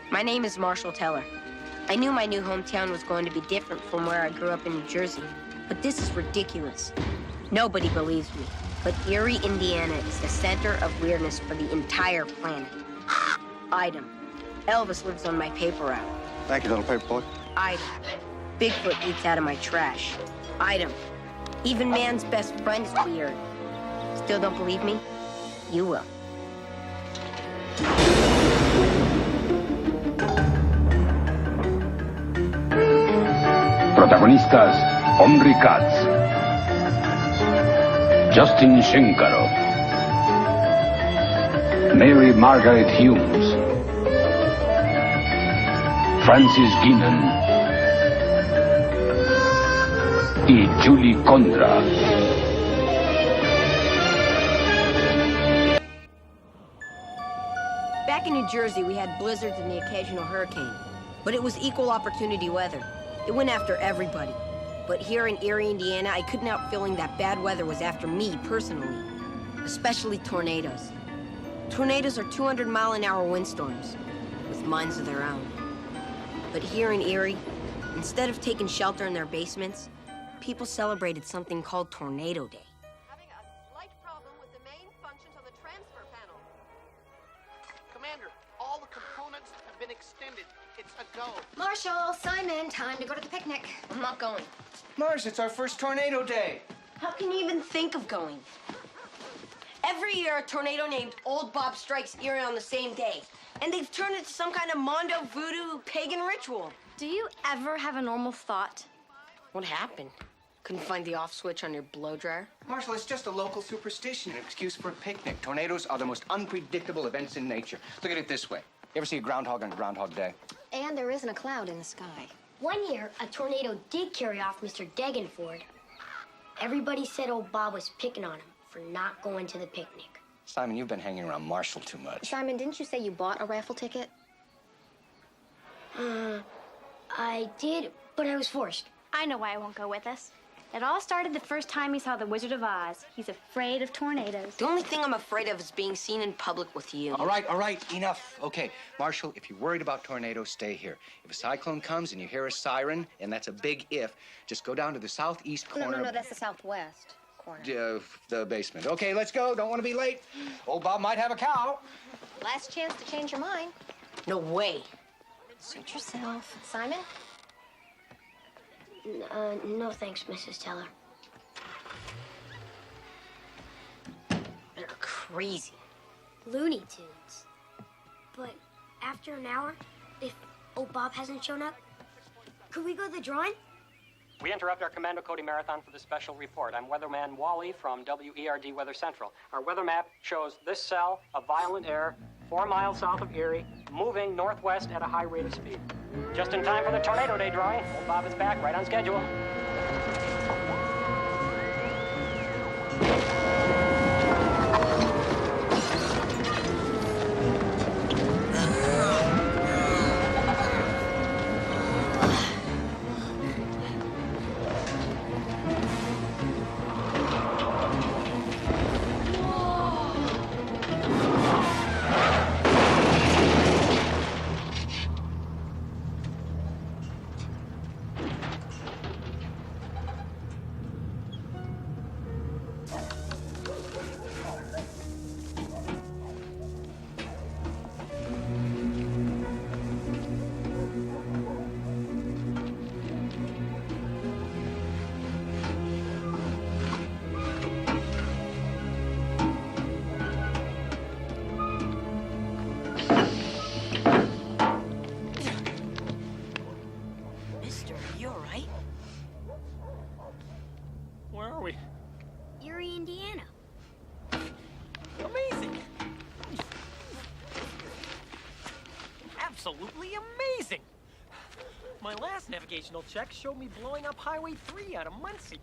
My name is Marshall Teller. I knew my new hometown was going to be different from where I grew up in New Jersey, but this is ridiculous. Nobody believes me, but Eerie, Indiana is the center of weirdness for the entire planet. Item. Elvis lives on my paper route. Thank you, little paper boy. Item. Bigfoot eats out of my trash. Item. Even man's best friend is weird. Still don't believe me? You will. Protagonistas: Omri Katz, Justin Shenkarov, Mary Margaret Humes, Francis Guinan y Julie Condra. Back in New Jersey, we had blizzards and the occasional hurricane, but it was equal opportunity weather. It went after everybody. But here in Eerie, Indiana, I couldn't help feeling that bad weather was after me personally, especially tornadoes. Tornadoes are 200-mile-an-hour windstorms with minds of their own. But here in Eerie, instead of taking shelter in their basements, people celebrated something called Tornado Day. Having a slight problem with the main functions of the transfer panel. Commander, all the components have been extended. It's a go. Marshall, Simon, time to go to the picnic. I'm not going. Mars, it's our first tornado day. How can you even think of going? Every year, a tornado named Old Bob strikes Eerie on the same day. And they've turned it to some kind of Mondo voodoo pagan ritual. Do you ever have a normal thought? What happened? Couldn't find the off switch on your blow dryer? Marshall, it's just a local superstition, an excuse for a picnic. Tornadoes are the most unpredictable events in nature. Look at it this way. You ever see a groundhog on Groundhog Day? And there isn't a cloud in the sky. One year, a tornado did carry off Mr. Degenford. Everybody said old Bob was picking on him for not going to the picnic. Simon, you've been hanging around Marshall too much. Simon, didn't you say you bought a raffle ticket? I did, but I was forced. I know why I won't go with us. It all started the first time he saw The Wizard of Oz. He's afraid of tornadoes. The only thing I'm afraid of is being seen in public with you. All right, enough. Okay, Marshall, if you're worried about tornadoes, stay here. If a cyclone comes and you hear a siren, and that's a big if, just go down to the southeast corner. No, that's the southwest corner. The basement. Okay, let's go. Don't want to be late. Old Bob might have a cow. Last chance to change your mind. No way. Suit yourself. Simon? No thanks, Mrs. Teller. They're crazy. Looney Tunes. But after an hour, if old Bob hasn't shown up, could we go to the drawing? We interrupt our Commando Cody Marathon for the special report. I'm Weatherman Wally from WERD Weather Central. Our weather map shows this cell of violent air 4 miles south of Eerie, moving northwest at a high rate of speed. Just in time for the Tornado Day drawing. Old Bob is back, right on schedule. Where are we? Eerie, Indiana. Amazing! Absolutely amazing! My last navigational check showed me blowing up Highway 3 out of Muncie.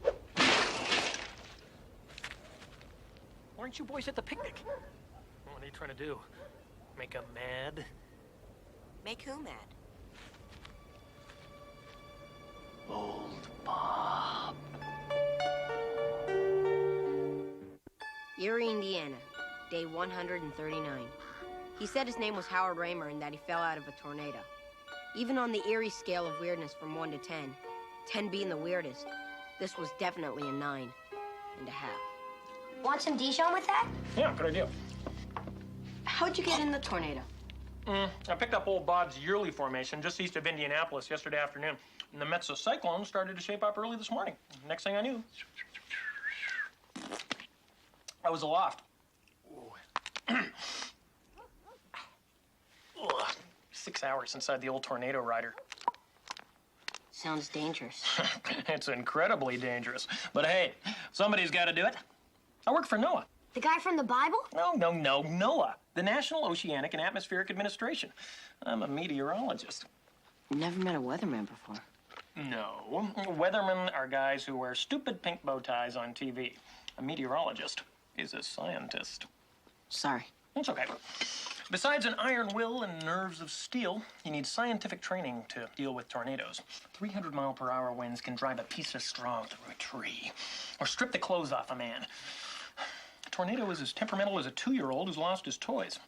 Weren't you boys at the picnic? What are you trying to do? Make 'em mad? Make who mad? Old Bob. Eerie, Indiana, day 139. He said his name was Howard Raymer and that he fell out of a tornado. Even on the Eerie scale of weirdness from 1 to 10, 10 being the weirdest, this was definitely a 9.5. Want some Dijon with that? Yeah, good idea. How'd you get in the tornado? I picked up old Bob's yearly formation just east of Indianapolis yesterday afternoon. And the mesocyclone started to shape up early this morning. Next thing I knew, I was aloft. Ugh. 6 hours inside the old tornado rider. Sounds dangerous. It's incredibly dangerous. But hey, somebody's got to do it. I work for NOAA. The guy from the Bible? No, NOAA, the National Oceanic and Atmospheric Administration. I'm a meteorologist. Never met a weatherman before. No, weathermen are guys who wear stupid pink bow ties on TV. A meteorologist is a scientist. Sorry. It's okay. Besides an iron will and nerves of steel, you need scientific training to deal with tornadoes. 300-mile-per-hour winds can drive a piece of straw through a tree or strip the clothes off a man. A tornado is as temperamental as a 2-year-old who's lost his toys.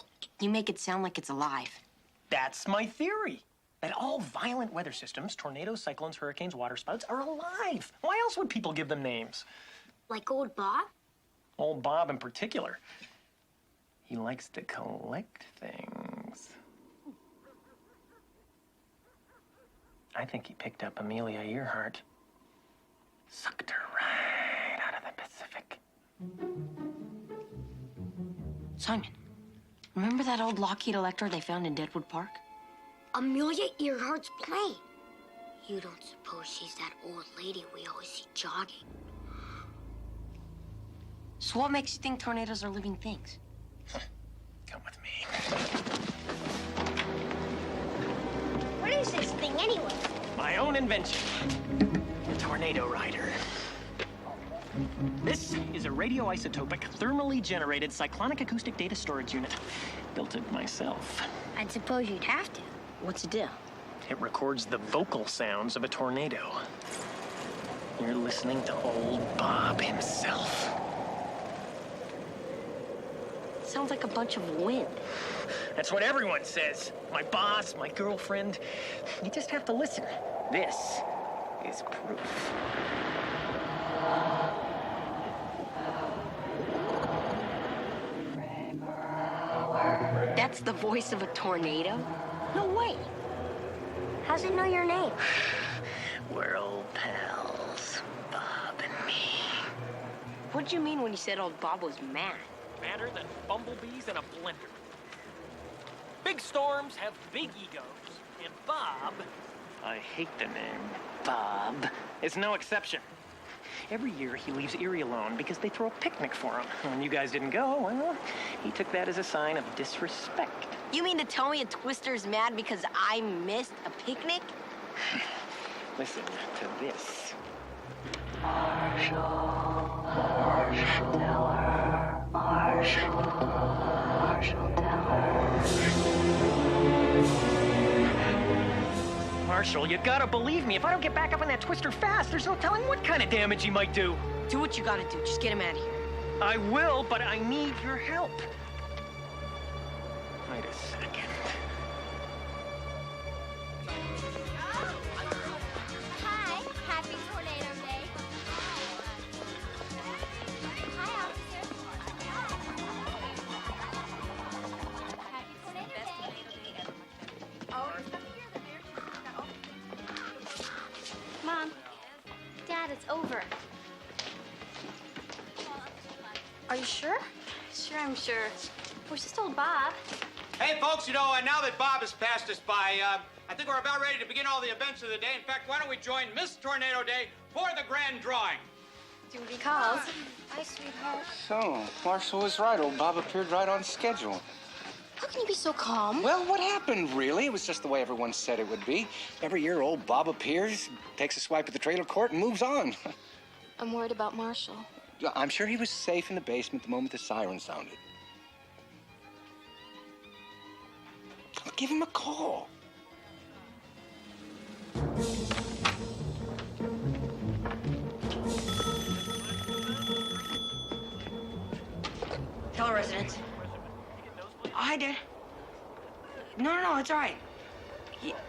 You make it sound like it's alive. That's my theory. That all violent weather systems, tornadoes, cyclones, hurricanes, waterspouts, are alive. Why else would people give them names? Like old Bob? Old Bob in particular. He likes to collect things. I think he picked up Amelia Earhart. Sucked her right out of the Pacific. Simon, remember that old Lockheed Electra they found in Deadwood Park? Amelia Earhart's plane. You don't suppose she's that old lady we always see jogging? So what makes you think tornadoes are living things? Come with me. What is this thing anyway? My own invention. The Tornado Rider. This is a radioisotopic, thermally generated cyclonic acoustic data storage unit. Built it myself. I'd suppose you'd have to. What's the deal? It records the vocal sounds of a tornado. You're listening to old Bob himself. Sounds like a bunch of wind. That's what everyone says. My boss, my girlfriend. You just have to listen. This is proof. That's the voice of a tornado? No way. How's it know your name? We're old pals, Bob and me. What'd you mean when you said old Bob was mad? Madder than bumblebees in a blender. Big storms have big egos, and Bob, I hate the name Bob, is no exception. Every year he leaves Eerie alone because they throw a picnic for him. When you guys didn't go, well, he took that as a sign of disrespect. You mean to tell me a Twister's mad because I missed a picnic? Listen to this. Marshall, you gotta believe me. If I don't get back up on that Twister fast, there's no telling what kind of damage he might do. Do what you gotta do. Just get him out of here. I will, but I need your help. Wait a second. Hi, happy Tornado Day. Hi, officer. Happy Tornado Day. Mom, Dad, it's over. Are you sure? Sure, I'm sure. We're just old Bob. Hey, folks, now that Bob has passed us by, I think we're about ready to begin all the events of the day. In fact, why don't we join Miss Tornado Day for the grand drawing? Do what he calls. Hi, sweetheart. So, Marshall was right. Old Bob appeared right on schedule. How can you be so calm? Well, what happened, really? It was just the way everyone said it would be. Every year, old Bob appears, takes a swipe at the trailer court, and moves on. I'm worried about Marshall. I'm sure he was safe in the basement the moment the siren sounded. Give him a call. Hello, residents. Oh, hi, Dad. No, it's all right.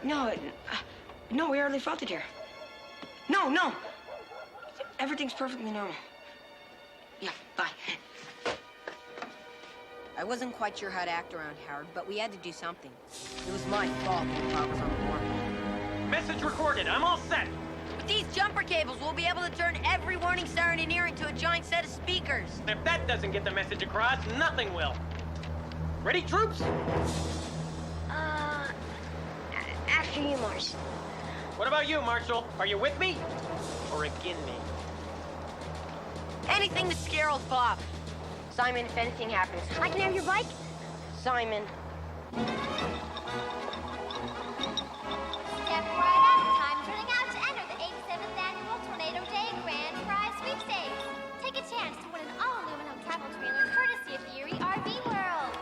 No, we hardly felt it here. No. Everything's perfectly normal. Yeah, bye. I wasn't quite sure how to act around Howard, but we had to do something. It was my fault that Bob was on the warpath. Message recorded. I'm all set. With these jumper cables, we'll be able to turn every warning siren in Eerie into a giant set of speakers. If that doesn't get the message across, nothing will. Ready, troops? After you, Mars. What about you, Marshal? Are you with me or against me? Anything to scare old Bob. Simon, if anything happens. I can have your bike? Simon. Step right up. Time's running out to enter the 87th annual Tornado Day Grand Prize Sweepstakes. Take a chance to win an all-aluminum travel trailer courtesy of Eerie RV World.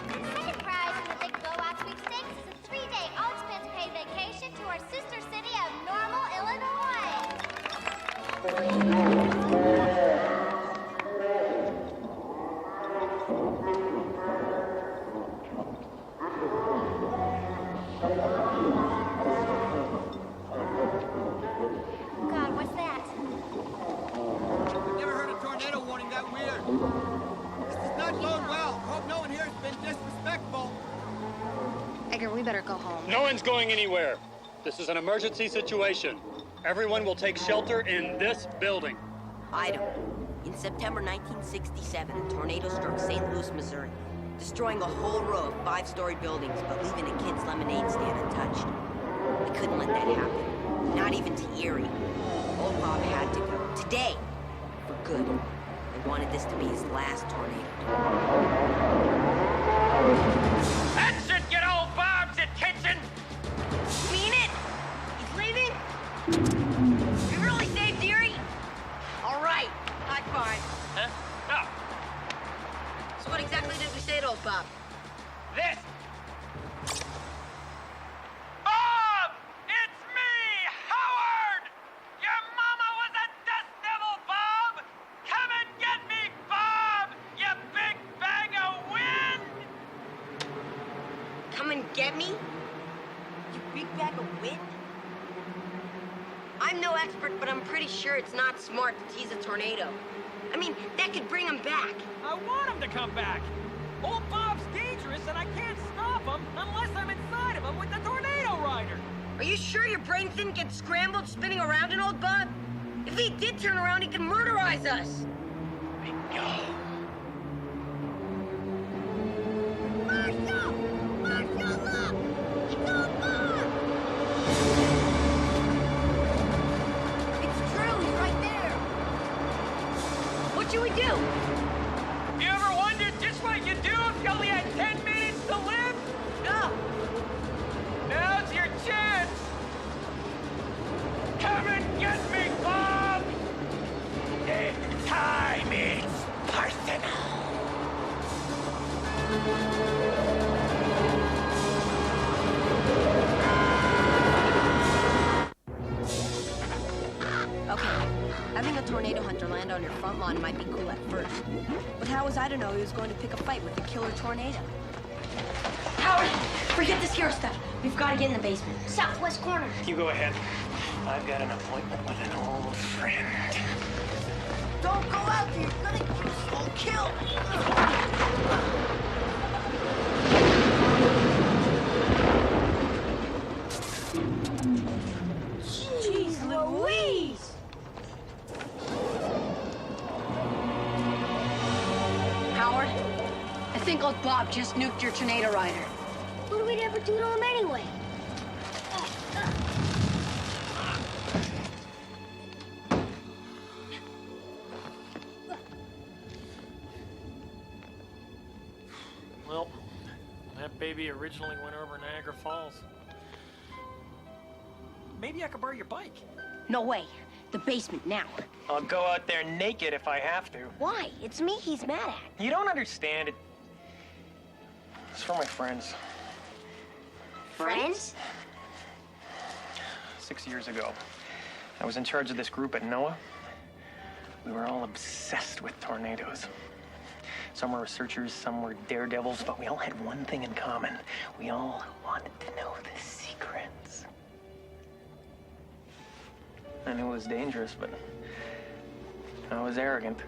The second prize in the Big Blowout Sweepstakes is a 3-day all-expense-paid vacation to our sister city of Normal, Illinois. God, what's that? I've never heard a tornado warning that weird. This does not bode well. Hope no one here has been disrespectful. Edgar, we better go home. No one's going anywhere. This is an emergency situation. Everyone will take shelter in this building. Item. In September 1967, a tornado struck St. Louis, Missouri, destroying a whole row of 5-story buildings, but leaving a kid's lemonade stand untouched. We couldn't let that happen. Not even to Eerie. Old Bob had to go. Today. For good. They wanted this to be his last tornado. That should get old Bob's attention. Mean it? He's leaving? We really saved Eerie? All right. High five. Huh? Oh, So what exactly did we say to old Bob? this. Bob! It's me, Howard! Your mama was a dust devil, Bob! Come and get me, Bob! You big bag of wind! Come and get me? You big bag of wind? I'm no expert, but I'm pretty sure it's not smart to tease a tornado. I mean, that could bring him back. I want him to come back. Old Bob's dangerous, and I can't stop him unless I'm inside of him with the tornado rider. Are you sure your brain didn't get scrambled spinning around an old Bob? If he did turn around, he could murderize us. Marshall! Marshall, look! It's old Bob! It's true, he's right there. What should we do? You ever wondered just what you'd do if you only had 10 minutes to live? No. Now's your chance. Come and get me, Bob! This time it's personal. Okay, having a tornado hunter land on your front lawn might be cool at first. But how was I to know he was going to pick a fight with a killer tornado? Howard, forget this hero stuff. We've got to get in the basement. Southwest corner. You go ahead. I've got an appointment with an old friend. Don't go out there. You're gonna get all killed. Jeez Louise! Howard, I think old Bob just nuked your tornado rider. What do we ever do to him anyway? Well, that baby originally went over Niagara Falls. Maybe I could borrow your bike. No way. The basement now. I'll go out there naked if I have to. Why? It's me he's mad at. You don't understand it. It's for my friends. Friends? 6 years ago, I was in charge of this group at NOAA. We were all obsessed with tornadoes. Some were researchers, some were daredevils, but we all had one thing in common. We all wanted to know the secrets. I knew it was dangerous, but I was arrogant.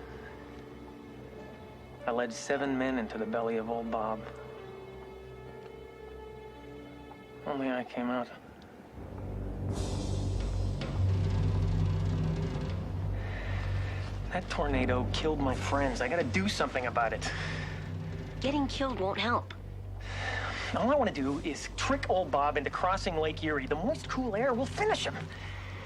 I led 7 men into the belly of old Bob. Only I came out. That tornado killed my friends. I gotta do something about it. Getting killed won't help. All I want to do is trick old Bob into crossing Lake Erie. The moist, cool air will finish him.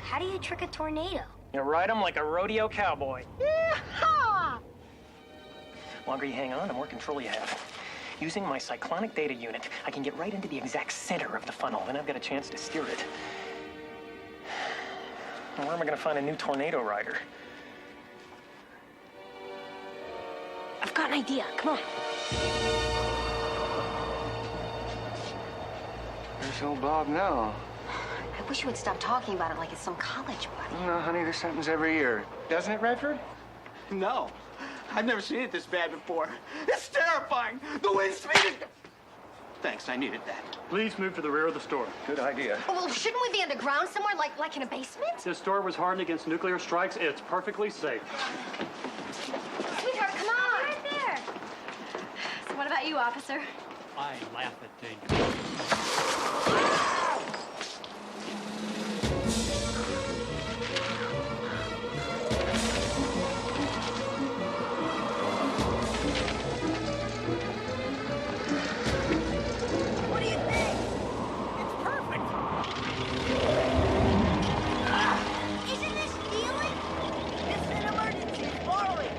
How do you trick a tornado? You ride him like a rodeo cowboy. Yeehaw! Longer you hang on, the more control you have. Using my cyclonic data unit, I can get right into the exact center of the funnel, then I've got a chance to steer it. Where am I going to find a new tornado rider? I've got an idea. Come on. There's old Bob now. I wish you would stop talking about it like it's some college buddy. No, honey, this happens every year. Doesn't it, Redford? No. I've never seen it this bad before. It's terrifying. The wind speed is... Thanks, I needed that. Please move to the rear of the store. Good idea. Oh, well, shouldn't we be underground somewhere, like in a basement? This store was hardened against nuclear strikes. It's perfectly safe. Sweetheart, come on! Right there. So what about you, officer? I laugh at things. What do you think? It's perfect. Isn't this stealing? It's an emergency. It's borrowing.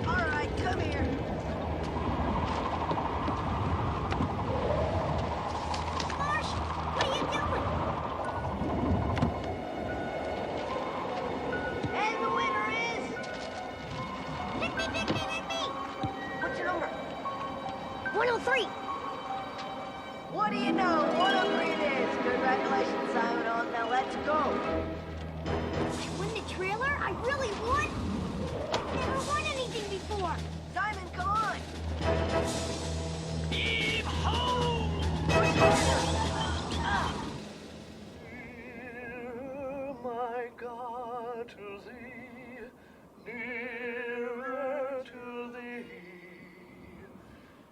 All right, come here. Marsh, what are you doing? And the winner is... Pick me, pick me, pick me! What's your number? 103. What do you know? 103 it is. Congratulations, Simon. Now let's go. I won the trailer? I really won? I've never won anything before. Simon, come on. Heave ho! Push harder. My God, to thee, nearer to thee,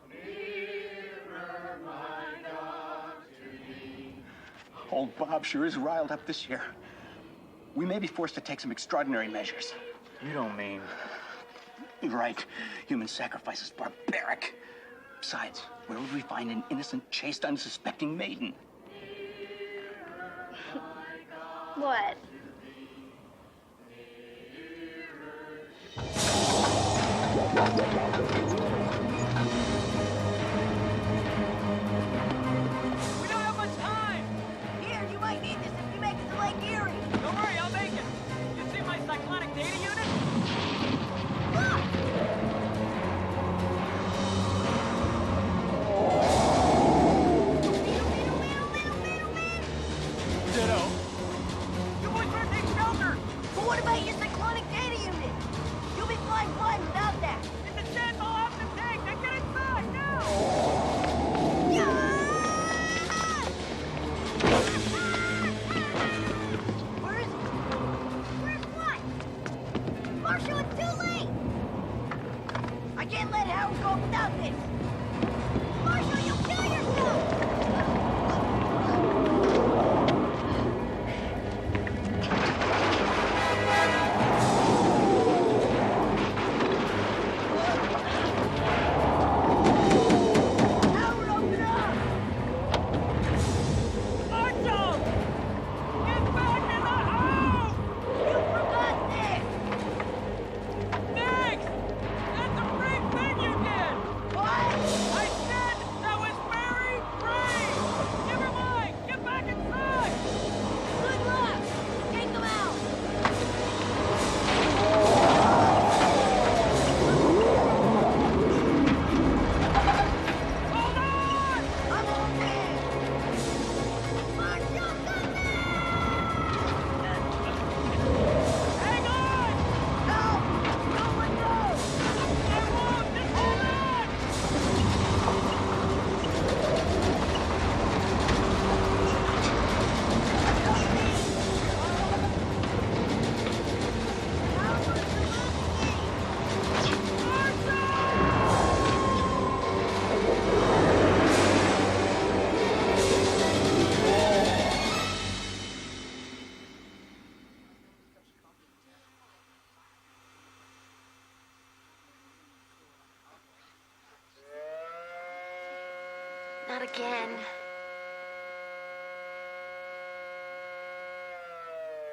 nearer, my God, to thee. Old Bob sure is riled up this year. We may be forced to take some extraordinary measures. You don't mean... You're right. Human sacrifice is barbaric. Besides, where would we find an innocent, chaste, unsuspecting maiden? What? We don't have much time. Here, you might need this if you make it to Lake Erie. Don't worry, I'll make it. You see my cyclonic data unit? Look! Ditto. You boys better take shelter. But what about your cyclonic data unit? You'll be flying blind without that. It's a dead ball. Not again.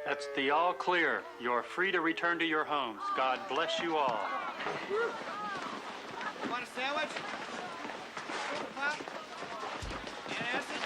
That's the all clear. You're free to return to your homes. God bless you all. Want a sandwich? Pop? Antacid?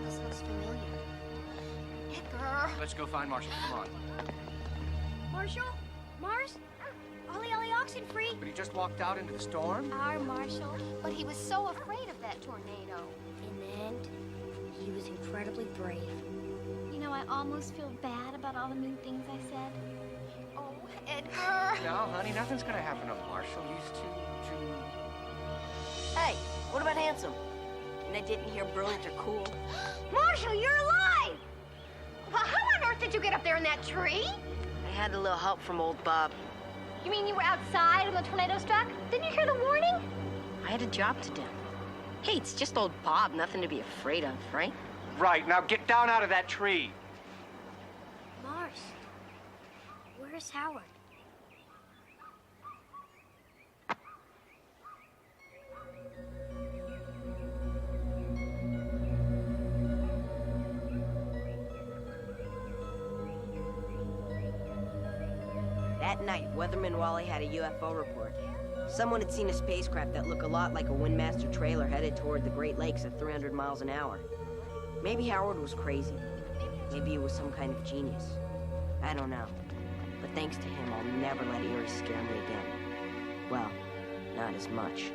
This looks familiar. Edgar! Let's go find Marshall. Come on. Marshall? Mars? Ollie, oxen free. But he just walked out into the storm? Our Marshall. But he was so afraid of that tornado. In the end, he was incredibly brave. You know, I almost feel bad about all the mean things I said. Oh, Edgar! No, honey, nothing's gonna happen to Marshall. He's too... Hey, what about handsome? And I didn't hear brilliant or cool. Marshall, you're alive! Well, how on earth did you get up there in that tree? I had a little help from old Bob. You mean you were outside when the tornado struck? Didn't you hear the warning? I had a job to do. Hey, it's just old Bob, nothing to be afraid of, right? Right, now get down out of that tree. Mars, where's Howard? That night, Weatherman Wally had a UFO report. Someone had seen a spacecraft that looked a lot like a Windmaster trailer headed toward the Great Lakes at 300 miles an hour. Maybe Howard was crazy. Maybe he was some kind of genius. I don't know. But thanks to him, I'll never let Eerie scare me again. Well, not as much.